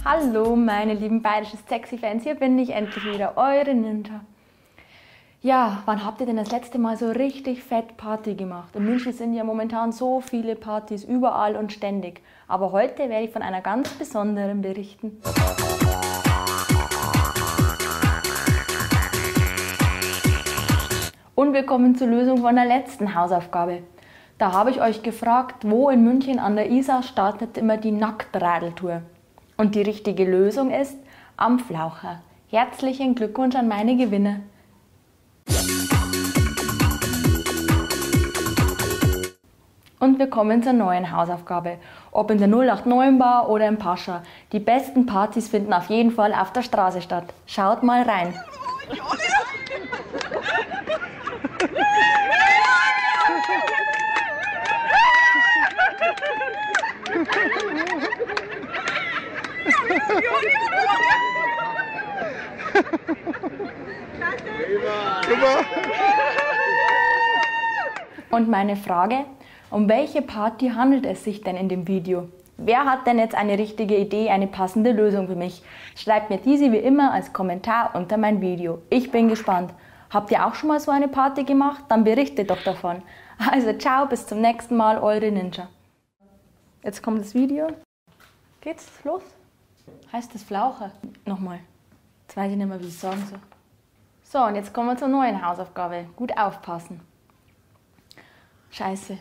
Hallo meine lieben bayerischen Sexy-Fans, hier bin ich endlich wieder, eure Ninja. Ja, wann habt ihr denn das letzte Mal so richtig fett Party gemacht? In München sind ja momentan so viele Partys, überall und ständig. Aber heute werde ich von einer ganz besonderen berichten. Und wir kommen zur Lösung von der letzten Hausaufgabe. Da habe ich euch gefragt, wo in München an der Isar startet immer die Nacktradeltour? Und die richtige Lösung ist am Flaucher. Herzlichen Glückwunsch an meine Gewinner. Und wir kommen zur neuen Hausaufgabe. Ob in der 089 Bar oder im Pascha. Die besten Partys finden auf jeden Fall auf der Straße statt. Schaut mal rein. Und meine Frage, um welche Party handelt es sich denn in dem Video? Wer hat denn jetzt eine richtige Idee, eine passende Lösung für mich? Schreibt mir diese wie immer als Kommentar unter mein Video. Ich bin gespannt. Habt ihr auch schon mal so eine Party gemacht? Dann berichtet doch davon. Also ciao, bis zum nächsten Mal, eure Ninja. Jetzt kommt das Video. Geht's los? Heißt das Flaucher? Nochmal. Jetzt weiß ich nicht mehr, wie ich sagen soll. So, und jetzt kommen wir zur neuen Hausaufgabe. Gut aufpassen. Scheiße.